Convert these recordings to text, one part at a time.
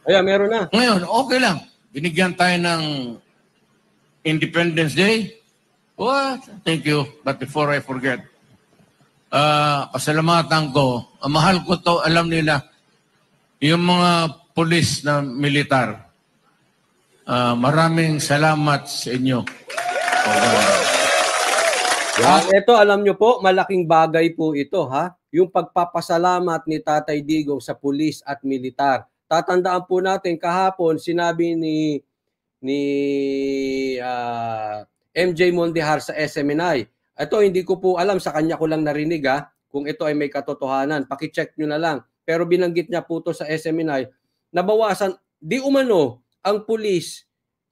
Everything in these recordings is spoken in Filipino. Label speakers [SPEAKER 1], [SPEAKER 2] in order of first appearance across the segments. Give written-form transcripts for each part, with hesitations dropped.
[SPEAKER 1] Ayan, meron na.
[SPEAKER 2] Ngayon, okay lang. Binigyan tayo ng Independence Day. What? Thank you. But before I forget, pasalamatan ko, mahal ko to, alam nila, yung mga pulis na militar, maraming salamat sa inyo.
[SPEAKER 1] Ito, alam nyo po, malaking bagay po ito, ha? Yung pagpapasalamat ni Tatay Digong sa pulis at militar. Tatandaan po natin, kahapon, sinabi ni MJ Mondihar sa SMNI. Ito, hindi ko po alam, sa kanya ko lang narinig, ha? Kung ito ay may katotohanan. Pakicheck nyo na lang. Pero binanggit niya po ito sa SMNI, nabawasan, di umano, ang pulis,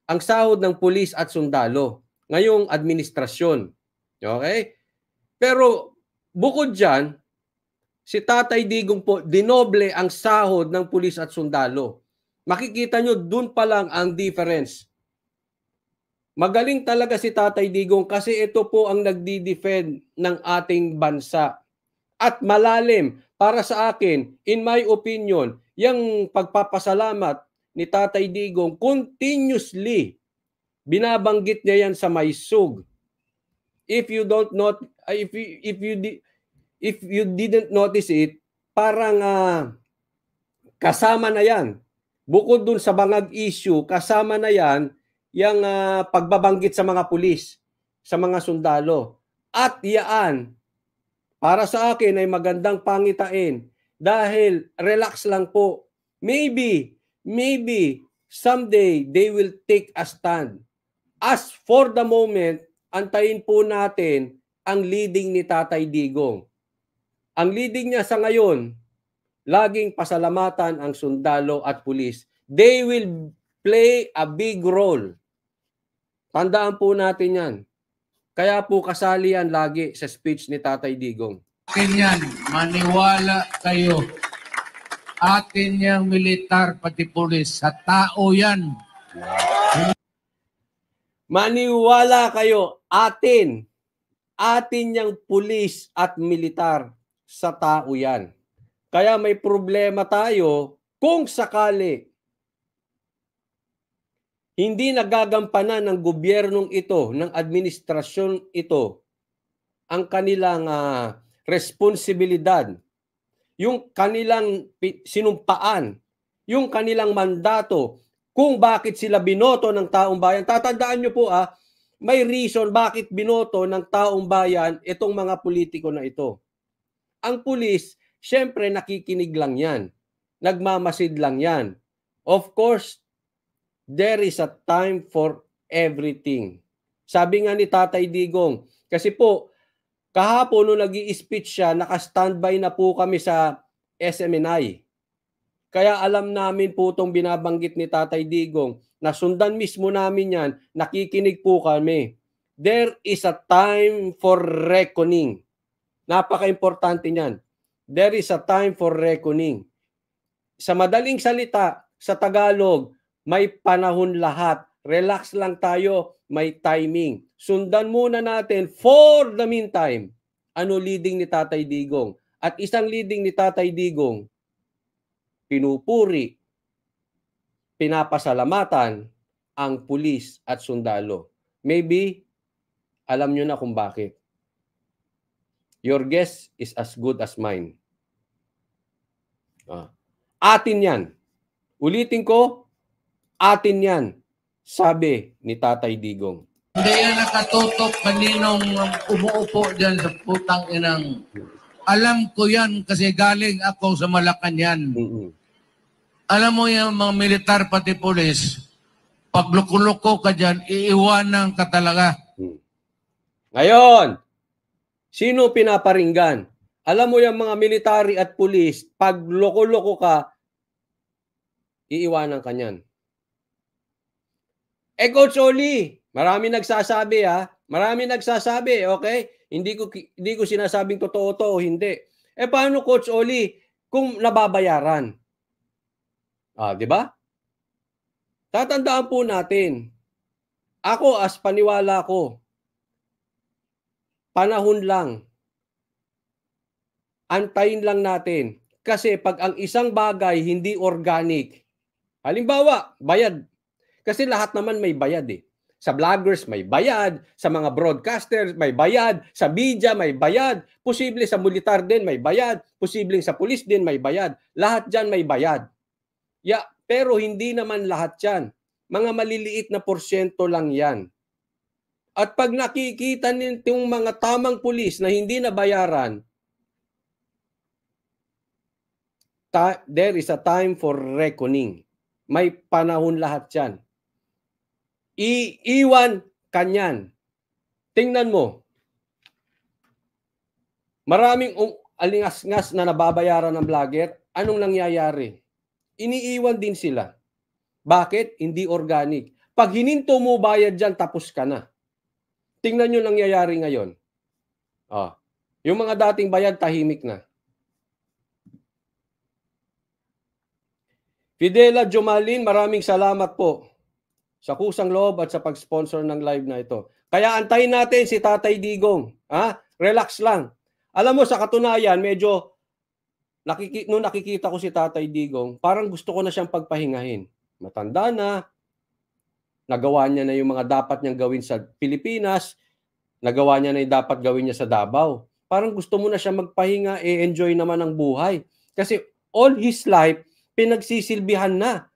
[SPEAKER 1] ang sahod ng pulis at sundalo ngayong administrasyon. Okay? Pero bukod dyan, si Tatay Digong po, dinoble ang sahod ng pulis at sundalo. Makikita nyo, dun pa lang ang difference. Magaling talaga si Tatay Digong kasi ito po ang nagdi-defend ng ating bansa. At malalim, para sa akin, in my opinion, yung pagpapasalamat ni Tatay Digong, continuously, binabanggit niya yan sa Maysug. If you didn't notice it, parang kasama na yan. Bukod dun sa bangag issue, kasama na yan yung pagbabanggit sa mga pulis, sa mga sundalo. At yaan, para sa akin ay magandang pangitain dahil relax lang po. Maybe someday they will take a stand. As for the moment, antayin po natin ang leading ni Tatay Digong. Ang leading niya sa ngayon, laging pasalamatan ang sundalo at pulis. They will play a big role. Tandaan po natin yan. Kaya po kasali yan lagi sa speech ni Tatay Digong.
[SPEAKER 2] Atin yan, maniwala kayo. Atin yung militar pati pulis, sa tao yan.
[SPEAKER 1] Maniwala kayo, atin yung pulis at militar, sa tao yan. Kaya may problema tayo kung sakali hindi nagagampanan ng gobyernong ito, ng administrasyon ito, ang kanilang responsibilidad, yung kanilang sinumpaan, yung kanilang mandato, kung bakit sila binoto ng taong bayan. Tatandaan nyo po may reason bakit binoto ng taong bayan itong mga politiko na ito. Ang pulis, syempre nakikinig lang yan. Nagmamasid lang yan. Of course, there is a time for everything. Sabi nga ni Tatay Digong, kasi po, kahapon nung nag-i-speech siya, naka-standby na po kami sa SMNI. Kaya alam namin po itong binabanggit ni Tatay Digong, na sundan mismo namin yan, nakikinig po kami. There is a time for reckoning. Napaka-importante niyan. There is a time for reckoning. Sa madaling salita, sa Tagalog, may panahon lahat. Relax lang tayo, may timing. Sundan muna natin for the meantime, ano leading ni Tatay Digong. At isang leading ni Tatay Digong, pinupuri, pinapasalamatan ang pulis at sundalo. Maybe, alam nyo na kung bakit. Your guess is as good as mine. Atin yan. Ulitin ko, atin yan, sabi ni Tatay Digong.
[SPEAKER 2] Hindi yan nakatutok kaninong umuupo dyan sa putang inang. Alam ko yan kasi galing ako sa Malacanang. Alam mo yung mga militar pati pulis, pag loko-loko ka dyan, iiwanan ka talaga.
[SPEAKER 1] Ngayon, sino pinaparinggan? Alam mo yung mga military at pulis, pag loko-loko ka, iiwanan ka niyan. Coach Oli, marami nagsasabi Marami nagsasabi, okay? Hindi ko sinasabing totoo to o hindi. Paano Coach Oli kung nababayaran? Di ba? Tatandaan po natin. Ako as paniwala ko, panahon lang. Antayin lang natin. Kasi pag ang isang bagay hindi organic, Halimbawa, bayad. Kasi lahat naman may bayad eh. Sa vloggers may bayad, sa mga broadcasters may bayad, sa media may bayad, posible sa militar din may bayad, posible sa pulis din may bayad. Lahat dyan may bayad. Yeah, pero hindi naman lahat yan. Mga maliliit na porsyento lang yan. At pag nakikita nitong mga tamang pulis na hindi nabayaran, there is a time for reckoning. May panahon lahat yan. Iiwan kanyan. Tingnan mo. Maraming alingas-ngas na nababayaran ng vlogger. Anong nangyayari? Iniiwan din sila. Bakit? Hindi organic. Pag hininto mo bayad dyan, tapos ka na. Tingnan nyo nangyayari ngayon. Yung mga dating bayad, tahimik na. Fidela Jomalin, maraming salamat po sa kusang loob at sa pag-sponsor ng live na ito. Kaya antayin natin si Tatay Digong. Relax lang. Alam mo, sa katunayan, medyo nung nakikita ko si Tatay Digong, parang gusto ko na siyang pagpahingahin. Matanda na, nagawa niya na yung mga dapat niyang gawin sa Pilipinas, nagawa niya na yung dapat gawin niya sa Davao. Parang gusto mo na siya magpahinga, enjoy naman ang buhay. Kasi all his life, pinagsisilbihan na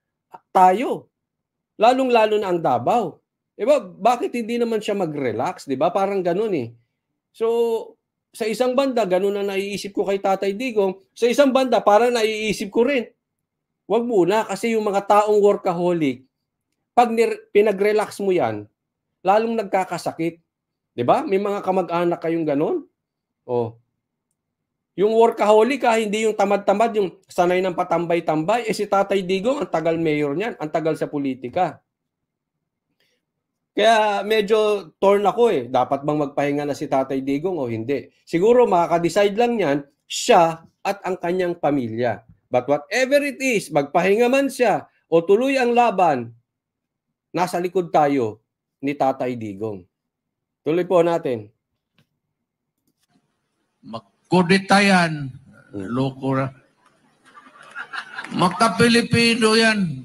[SPEAKER 1] tayo. Lalong-lalo na ang Davao. Diba? Bakit hindi naman siya mag-relax? Diba? Parang ganun eh. So, sa isang banda, ganun na naiisip ko kay Tatay Digong. Sa isang banda, parang naiisip ko rin. Wag muna kasi yung mga taong workaholic, pag pinag-relax mo yan, lalong nagkakasakit. Diba? May mga kamag-anak kayong ganun. Yung workaholic hindi yung tamad-tamad, yung sanay ng patambay-tambay. Si Tatay Digong, ang tagal mayor niyan, ang tagal sa politika. Kaya medyo torn ako eh. Dapat bang magpahinga na si Tatay Digong o hindi? Siguro makaka-decide lang yan, siya at ang kanyang pamilya. But whatever it is, magpahinga man siya o tuloy ang laban, nasa likod tayo ni Tatay Digong. Tuloy po natin.
[SPEAKER 2] Kudeta yan. Loko na. Magka-Pilipino yan.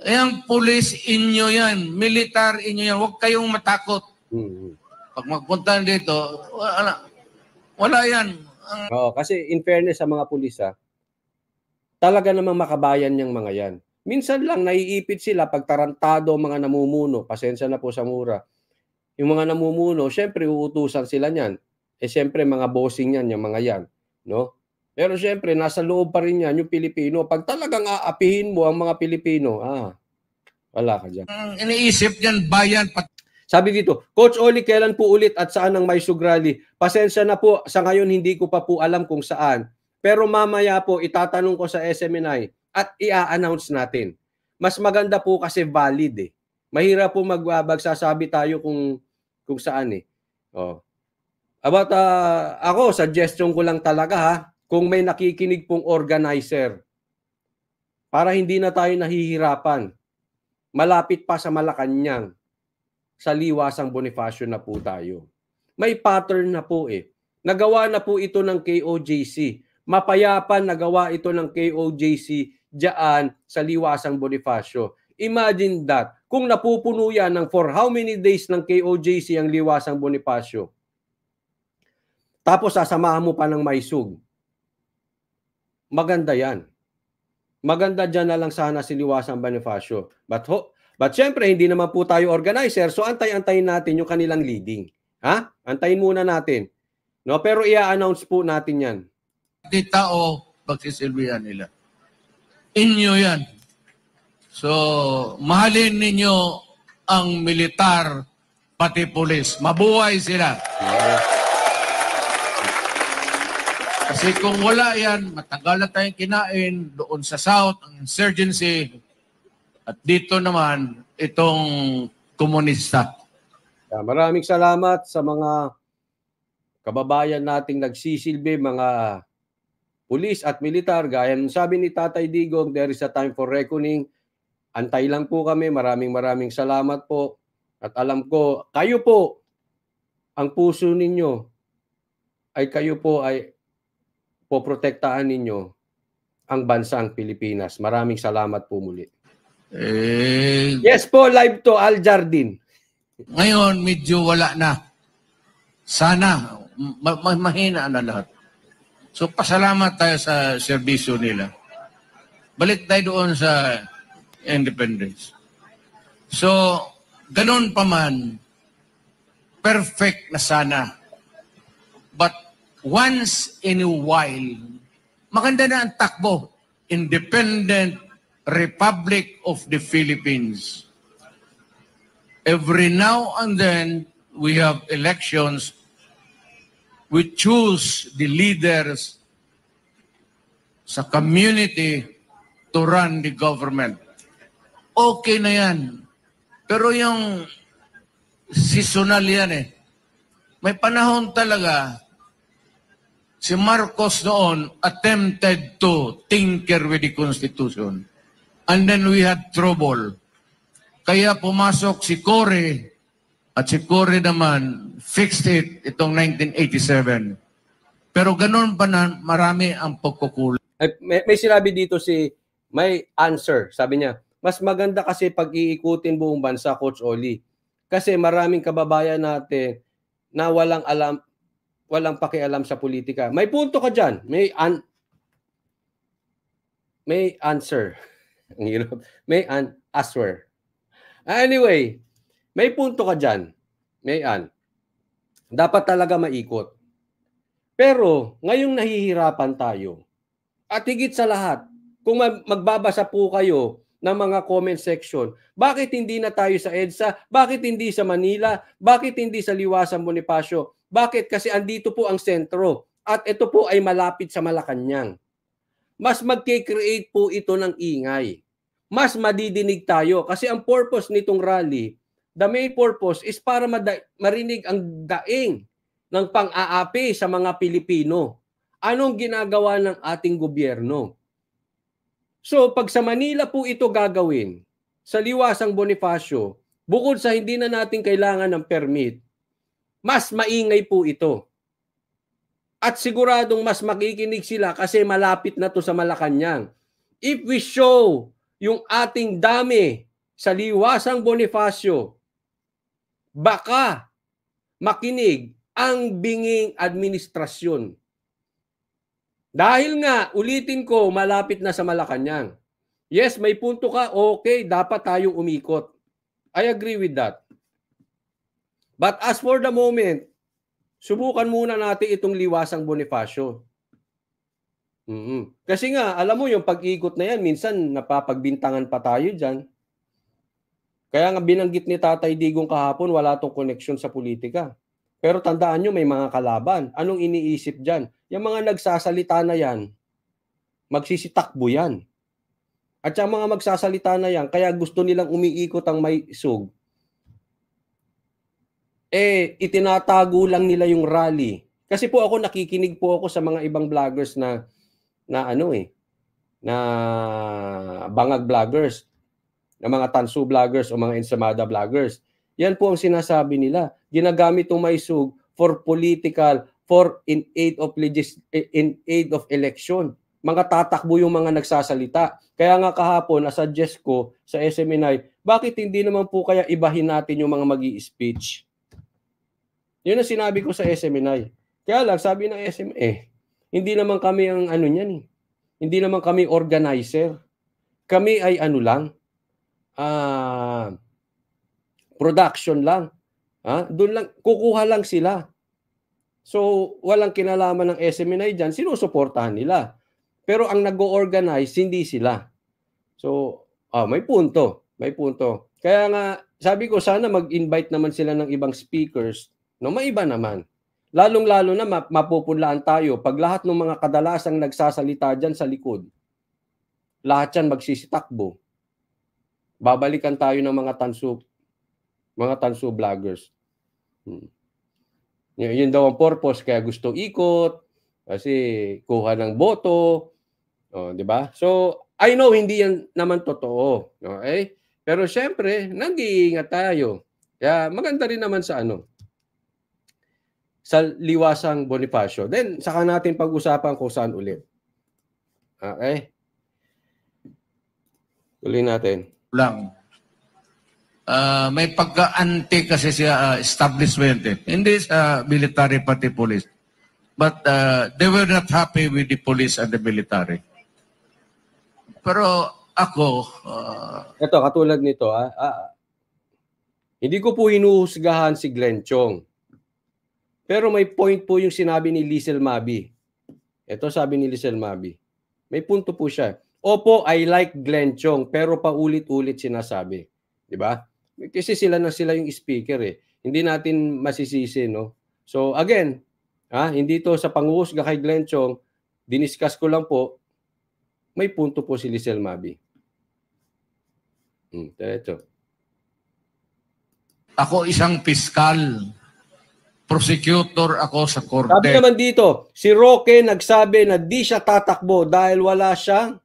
[SPEAKER 2] Yang pulis inyo yan. Militar inyo yan. Huwag kayong matakot. Pag magpunta dito, wala yan.
[SPEAKER 1] Kasi in fairness sa mga pulis, talaga namang makabayan yung mga yan. Minsan lang naiipit sila pag tarantado mga namumuno. Pasensya na po sa mura. Yung mga namumuno, syempre uutusan sila niyan. Siyempre mga bossing yan, yung mga yan, no? Pero siyempre nasa loob pa rin yan yung Pilipino. Pag talagang aapihin mo ang mga Pilipino, wala ka diyan.
[SPEAKER 2] Iniisip diyan bayan.
[SPEAKER 1] Sabi dito, Coach Oli, kailan po ulit at saan ang may sugrali? Pasensya na po, sa ngayon hindi ko pa po alam kung saan. Pero mamaya po itatanong ko sa SMNI at i-announce natin. Mas maganda po kasi valid eh. Mahirap po magsasabi tayo kung saan eh. About ako, suggestion ko lang talaga kung may nakikinig pong organizer para hindi na tayo nahihirapan. Malapit pa sa Malacanang, sa Liwasang Bonifacio na po tayo. May pattern na po eh. Nagawa na po ito ng KOJC. Mapayapan nagawa ito ng KOJC diyan sa Liwasang Bonifacio. Imagine that. Kung napupuno yan ng for how many days ng KOJC ang Liwasang Bonifacio, tapos sasamahan mo pa ng Maisug. Maganda yan. Maganda dyan na lang sana si Liwasang Bonifacio. But syempre, hindi naman po tayo organizer, so antay-antayin natin yung kanilang leading. Antayin muna natin. No? Pero i-announce po natin yan.
[SPEAKER 2] Di tao, pagsisilbihan nila. Inyo yan. So, mahalin ninyo ang militar, pati pulis. Mabuhay sila. Kasi kung wala yan, matagal na tayong kinain doon sa South, ang insurgency, at dito naman, itong komunista.
[SPEAKER 1] Maraming salamat sa mga kababayan nating nagsisilbi, mga pulis at militar. Gaya ng sabi ni Tatay Digong, there is a time for reckoning. Antay lang po kami. Maraming salamat po. At alam ko, kayo po, ang puso ninyo, ay kayo po ay poprotektahan ninyo ang bansang Pilipinas. Maraming salamat po muli.
[SPEAKER 2] Yes
[SPEAKER 1] po, live to, Al Jardin.
[SPEAKER 2] Ngayon, medyo wala na. Sana, mahina na lahat. So, pasalamat tayo sa serbisyo nila. Balik tayo doon sa independence. So, ganun pa man, perfect na sana. But once in a while, maganda na ang takbo. Independent Republic of the Philippines. Every now and then, we have elections. We choose the leaders sa community to run the government. Okay na yan. Pero yung seasonal yan eh. May panahon talaga, si Marcos noon attempted to tinker with the Constitution. And then we had trouble. Kaya pumasok si Cory, at si Cory naman fixed it itong 1987. Pero ganun pa na marami ang pagkukulang.
[SPEAKER 1] May sinabi dito may answer. Sabi niya, mas maganda kasi pag iikutin buong bansa, Coach Oli. Kasi maraming kababayan natin na walang pakialam sa politika. May punto ka dyan. May answer. May answer. Anyway, may punto ka dyan. Dapat talaga maikot. Pero, ngayong nahihirapan tayo, at higit sa lahat, kung magbabasa po kayo ng mga comment section, bakit hindi na tayo sa EDSA? Bakit hindi sa Manila? Bakit hindi sa Liwasang Bonifacio? Bakit? Kasi andito po ang sentro. At ito po ay malapit sa Malacanang. Mas magke-create po ito ng ingay. Mas madidinig tayo. Kasi ang purpose nitong rally, the main purpose is para marinig ang daing ng pang-aapi sa mga Pilipino. Anong ginagawa ng ating gobyerno? So, pag sa Manila po ito gagawin, sa Liwasang Bonifacio, bukod sa hindi na natin kailangan ng permit, mas maingay po ito. At siguradong mas makikinig sila kasi malapit na to sa Malacanang. If we show yung ating dami sa Liwasang Bonifacio, baka makinig ang binging administrasyon. Dahil nga, ulitin ko, malapit na sa Malacanang. Yes, may punto ka, okay, dapat tayong umikot. I agree with that. But as for the moment, subukan muna natin itong Liwasang Bonifacio. Kasi nga, alam mo yung pag-ikot na yan, minsan napapagbintangan pa tayo dyan. Kaya nga binanggit ni Tatay Digong kahapon, wala tong connection sa politika. Pero tandaan nyo, may mga kalaban. Anong iniisip dyan? Yung mga nagsasalita na yan, magsisitakbo yan. At yung mga magsasalita na yan, kaya gusto nilang umiikot ang may sug. Itinatago lang nila yung rally. Kasi po ako nakikinig po ako sa mga ibang vloggers na bangag vloggers, na mga tansu vloggers o mga ensamada vloggers. Yan po ang sinasabi nila. Ginagamit itong maisug for political, in aid of election. Mga tatakbo yung mga nagsasalita. Kaya nga kahapon, nasuggest ko sa SMNI, bakit hindi naman po kaya ibahin natin yung mga magi-speech? Yun ang sinabi ko sa SMNI. Kaya lang, sabi ng SMA, hindi naman kami ang niyan eh. Hindi naman kami organizer. Kami ay production lang. Doon lang, kukuha lang sila. So, walang kinalaman ng SMNI dyan, sinusuportahan nila. Pero ang nag-o-organize, hindi sila. So, may punto. May punto. Kaya nga, sabi ko, sana mag-invite naman sila ng ibang speakers. Maiba naman. Lalong-lalo na mapupunlaan tayo pag lahat ng mga kadalasang nagsasalita dyan sa likod. Lahat yan magsisitakbo. Babalikan tayo ng mga tansu vloggers. Yun daw ang purpose, kaya gusto ikot, kasi kuha ng boto, di ba? So, I know hindi yan naman totoo, okay? Pero syempre, nag-iingat tayo. Kaya maganda rin naman sa sa Liwasang Bonifacio. Then, saka natin pag-usapan kung saan ulit. Okay? Tuloy natin.
[SPEAKER 2] Lang. May pagka-anti kasi sa establishment. Hindi sa military pati police. But they were not happy with the police and the military. Pero ako...
[SPEAKER 1] Ito, katulad nito, hindi ko po hinuhusgahan si Glenn Chong. Pero may point po yung sinabi ni Lizel Mabi. Ito sabi ni Lizel Mabi. May punto po siya. Opo, I like Glenn Chong, pero paulit-ulit sinasabi. Diba? Kasi sila yung speaker eh. Hindi natin masisisi, no? So again, hindi to sa panghuhusga kay Glenn Chong, diniscuss ko lang po, may punto po si Lizel Mabi. Ito.
[SPEAKER 2] Ako isang piskal. Prosecutor ako sa korte.
[SPEAKER 1] Sabi naman dito, si Roque nagsabi na di siya tatakbo dahil wala siyang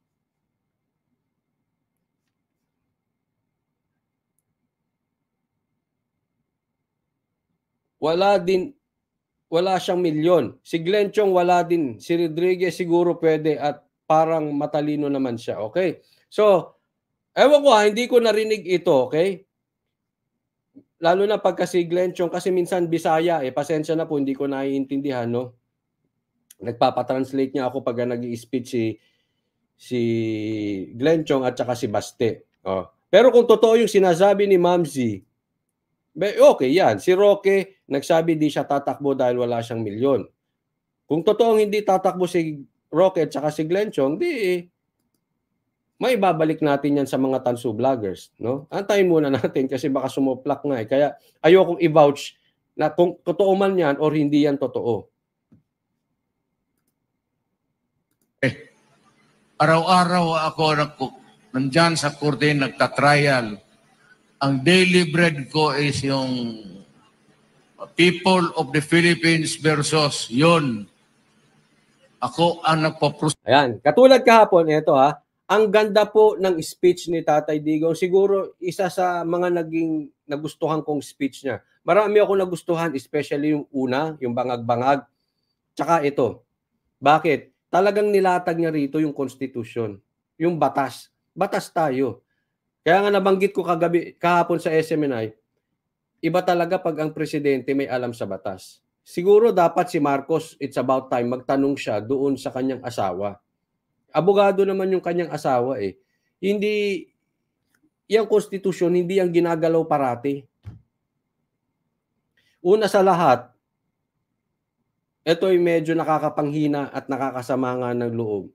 [SPEAKER 1] wala siyang milyon. Si Glenn Chong wala din. Si Rodriguez siguro pwede at parang matalino naman siya. Okay? So, ewan ko hindi ko narinig ito. Okay? Lalo na pagka si Glenn Chong, kasi minsan Bisaya, pasensya na po, hindi ko naiintindihan, no? Nagpapatranslate niya ako pag nag-i-speech si Glenn Chong at saka si Baste. Pero kung totoo yung sinasabi ni Ma'am Z, okay yan. Si Roque, nagsabi di siya tatakbo dahil wala siyang milyon. Kung totoong hindi tatakbo si Roque at saka si Glenn Chong, may babalik natin yan sa mga tansu vloggers, no? Antayin muna natin kasi baka sumuplak nga eh. Kaya ayokong i-vouch na kung totoo man yan or hindi yan totoo.
[SPEAKER 2] Araw-araw ako nandyan sa korte, nagtatrial. Ang daily bread ko is yung people of the Philippines versus yun. Ako ang nagpo-prosecute.
[SPEAKER 1] Ayan, katulad kahapon, ito ang ganda po ng speech ni Tatay Digong. Siguro isa sa mga nagustuhan kong speech niya. Marami ako nagustuhan, especially yung una, yung bangag-bangag. Tsaka ito. Bakit? Talagang nilatag niya rito yung Constitution, yung batas. Batas tayo. Kaya nga nabanggit ko kahapon sa SMNI, iba talaga pag ang presidente may alam sa batas. Siguro dapat si Marcos, it's about time, magtanong siya doon sa kanyang asawa. Abogado naman yung kanyang asawa eh. Hindi, yung konstitusyon, hindi ang ginagalaw parati. Una sa lahat, ito ay medyo nakakapanghina at nakakasama nga ng loob.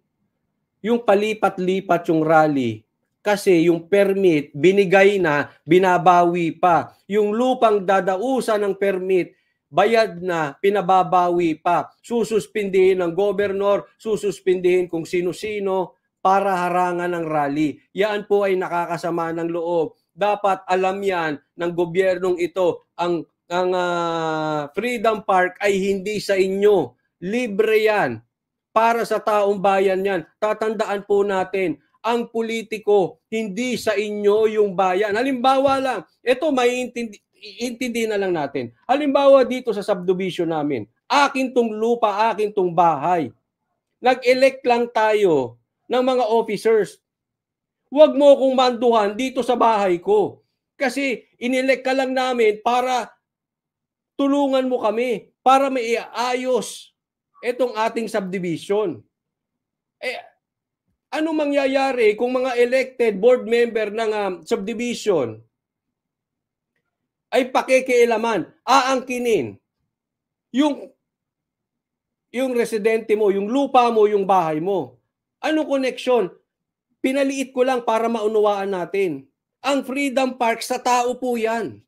[SPEAKER 1] Yung palipat-lipat yung rally, kasi yung permit, binigay na, binabawi pa. Yung lupang dadausan ng permit, bayad na, pinababawi pa. Sususpindihin ng gobernador, sususpindihin kung sino-sino para harangan ng rally. Yan po ay nakakasama ng loob. Dapat alam yan ng gobyernong ito. Ang Freedom Park ay hindi sa inyo. Libre yan. Para sa taong bayan yan. Tatandaan po natin, ang politiko, hindi sa inyo yung bayan. Halimbawa lang, ito intindi na lang natin. Halimbawa dito sa subdivision namin, akin tong lupa, akin tong bahay. Nag-elect lang tayo ng mga officers. Huwag mo kong manduhan dito sa bahay ko. Kasi inelect ka lang namin para tulungan mo kami, para maiayos itong ating subdivision. Ano mangyayari kung mga elected board member ng subdivision ay pakikialaman, aangkinin yung residente mo, yung lupa mo, yung bahay mo? Anong koneksyon? Pinaliit ko lang para maunawaan natin. Ang Freedom Park, sa tao po yan.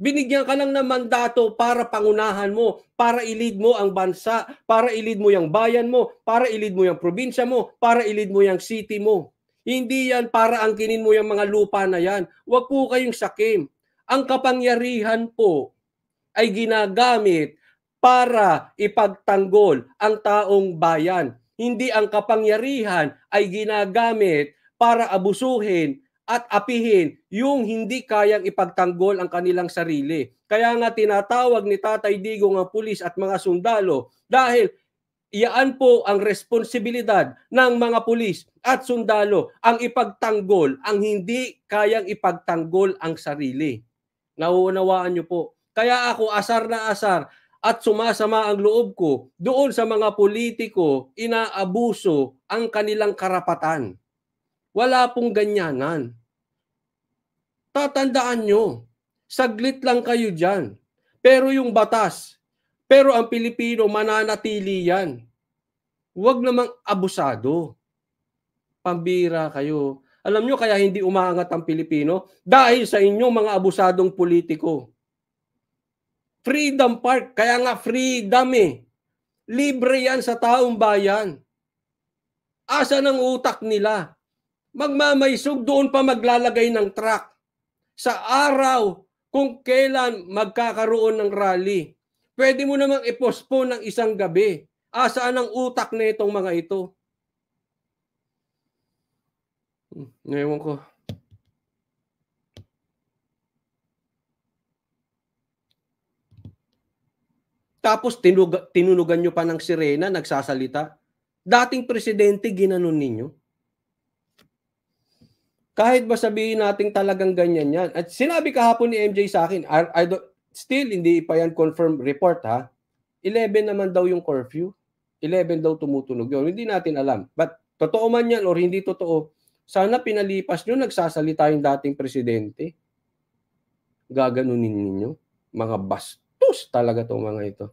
[SPEAKER 1] Binigyan ka lang ng mandato para pangunahan mo, para i-lead mo ang bansa, para i-lead mo yung bayan mo, para i-lead mo yung probinsya mo, para i-lead mo yung city mo. Hindi yan para angkinin mo yung mga lupa na yan. Huwag po kayong sakim. Ang kapangyarihan po ay ginagamit para ipagtanggol ang taong bayan. Hindi ang kapangyarihan ay ginagamit para abusuhin at apihin yung hindi kayang ipagtanggol ang kanilang sarili. Kaya nga tinatawag ni Tatay Digong ang pulis at mga sundalo dahil Iyaan po ang responsibilidad ng mga pulis at sundalo ang ipagtanggol ang hindi kayang ipagtanggol ang sarili. Nauunawaan niyo po. Kaya ako asar na asar at sumasama ang loob ko doon sa mga politiko, inaabuso ang kanilang karapatan. Wala pong ganyanan. Tatandaan nyo, saglit lang kayo dyan. Pero yung batas, pero ang Pilipino mananatili yan. Huwag namang abusado. Pambira kayo. Alam nyo kaya hindi umaangat ang Pilipino? Dahil sa inyong mga abusadong politiko. Freedom Park, kaya nga freedom eh. Libre yan sa taong bayan. Asa ng utak nila? Magmamaysog, doon pa maglalagay ng truck. Sa araw kung kailan magkakaroon ng rally. Pwede mo namang i-postpone ng isang gabi. Asaan ang utak na itong mga ito? Ngayon ko. Tapos tinunugan nyo pa ng sirena, nagsasalita. Dating presidente, ginanon ninyo. Kahit ba sabihin natin talagang ganyan yan. At sinabi kahapon ni MJ sa akin, still hindi pa yan confirmed report ha. 11 naman daw yung curfew. 11 daw tumutunog yun. Hindi natin alam. But totoo man yan or hindi totoo, sana pinalipas nyo, nagsasalita yung dating presidente. Gaganunin ninyo. Mga bastos talaga itong mga ito.